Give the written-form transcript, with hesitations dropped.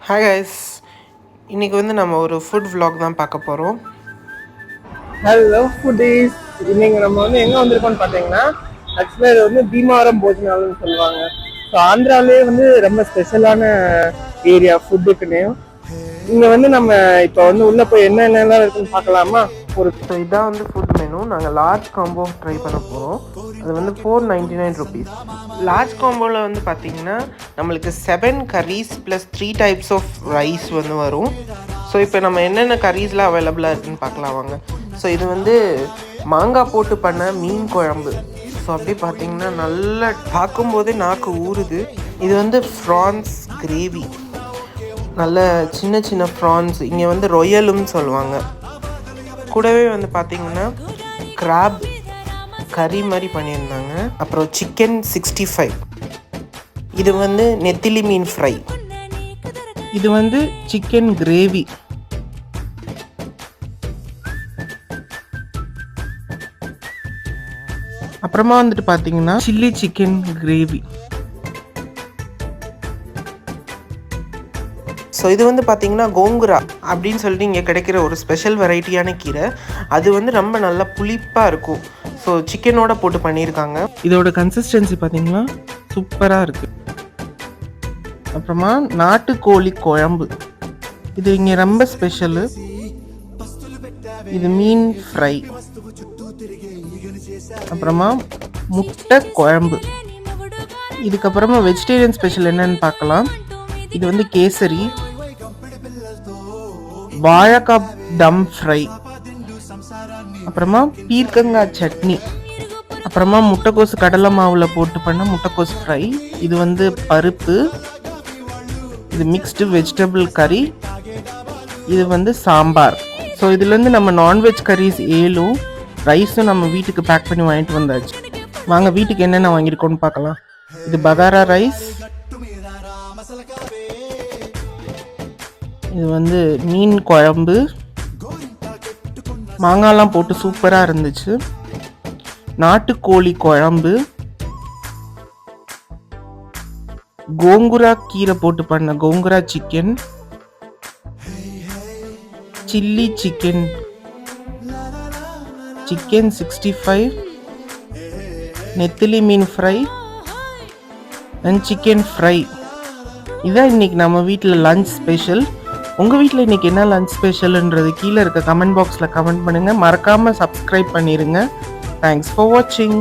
Hi guys, இன்றைக்கி வந்து நம்ம ஒரு ஃபுட் vlog தான் பார்க்க போகிறோம். ஹலோ ஃபுட்டீஸ், இன்னைக்கு நம்ம வந்து எங்கே வந்திருக்கோம்னு பார்த்தீங்கன்னா, ஆக்சுவலாக இது வந்து பீமாவரம் போஜனாலயம்னு சொல்லுவாங்க. ஸோ ஆந்திராவிலே வந்து ரொம்ப ஸ்பெஷலான ஏரியா ஃபுட்டுக்குன்னு. இங்கே வந்து நம்ம இப்போ வந்து உள்ளே போய் என்னென்னலாம் இருக்குன்னு பார்க்கலாமா? ஸோ இதான் வந்து ஃபுட் மெனு. நாங்கள் லார்ஜ் காம்போ ட்ரை பண்ண போகிறோம். அது வந்து 499 ருபீஸ். லார்ஜ் காம்போவில் வந்து பார்த்திங்கன்னா நம்மளுக்கு 7 curries plus 3 types of rice வந்து வரும். ஸோ இப்போ நம்ம என்னென்ன கரீஸ்லாம் அவைலபிளாக இருக்குதுன்னு பார்க்கலாம் வாங்க. ஸோ இது வந்து மாங்காய் போட்டு பண்ண மீன் குழம்பு. ஸோ அப்படி பார்த்திங்கன்னா நல்லா பார்க்கும்போதே நாக்கு ஊறுது. இது வந்து ஃப்ரான்ஸ் கிரேவி, நல்ல சின்ன சின்ன ஃப்ரான்ஸ், இங்கே வந்து ரொயலுன்னு சொல்லுவாங்க. கூடவே வந்து பார்த்திங்கன்னா கிராப் கறி மாதிரி பண்ணியிருந்தாங்க. அப்புறம் சிக்கன் 65, இது வந்து நெத்திலி மீன் ஃப்ரை, இது வந்து சிக்கன் கிரேவி, அப்புறமா வந்துட்டு பார்த்தீங்கன்னா சில்லி சிக்கன் கிரேவி. ஸோ இது வந்து பார்த்திங்கன்னா கோங்குரா அப்படின்னு சொல்லிட்டு இங்கே கிடைக்கிற ஒரு ஸ்பெஷல் வெரைட்டியான கீரை. அது வந்து ரொம்ப நல்லா புளிப்பாக இருக்கும். ஸோ சிக்கனோட போட்டு பண்ணியிருக்காங்க. இதோட கன்சிஸ்டன்சி பார்த்திங்கன்னா சூப்பராக இருக்குது. அப்புறமா நாட்டுக்கோழி குழம்பு, இது இங்கே ரொம்ப ஸ்பெஷலு. இது மீன் ஃப்ரை, அப்புறமா முட்டை குழம்பு. இதுக்கப்புறமா வெஜிடேரியன் ஸ்பெஷல் என்னன்னு பார்க்கலாம். இது வந்து கேசரி, வாழைக்காய் தம் ஃப்ரை, அப்புறமா பீர்க்கங்காய் சட்னி, அப்புறமா முட்டைக்கோசு கடலை மாவில் போட்டு பண்ண முட்டைக்கோசு ஃப்ரை. இது வந்து பருப்பு, இது மிக்ஸ்டு வெஜிடபிள் கறி, இது வந்து சாம்பார். ஸோ இதுலேருந்து நம்ம நான்வெஜ் கரீஸ் 7, ரைஸும் நம்ம வீட்டுக்கு பேக் பண்ணி வாங்கிட்டு வந்தாச்சு. வாங்க வீட்டுக்கு என்னென்ன வாங்கியிருக்கோன்னு பார்க்கலாம். இது பகாரா ரைஸ், இது வந்து மீன் குழம்பு, மாங்காய்லாம் போட்டு சூப்பராக இருந்துச்சு. நாட்டுக்கோழி குழம்பு, கோங்குரா கீரை போட்டு பண்ண gongura chicken, chilli chicken, chicken 65, நெத்திலி மீன் ஃப்ரை அண்ட் சிக்கன் ஃப்ரை. இதான் இன்னைக்கு நம்ம வீட்டில் லஞ்ச் ஸ்பெஷல். உங்கள் வீட்டில் இன்றைக்கி என்ன லஞ்ச் ஸ்பெஷல்ன்றது கீழே இருக்க கமெண்ட் பாக்ஸில் கமெண்ட் பண்ணுங்கள். மறக்காமல் சப்ஸ்கிரைப் பண்ணிடுங்க. தேங்க்ஸ் ஃபார் வாட்சிங்.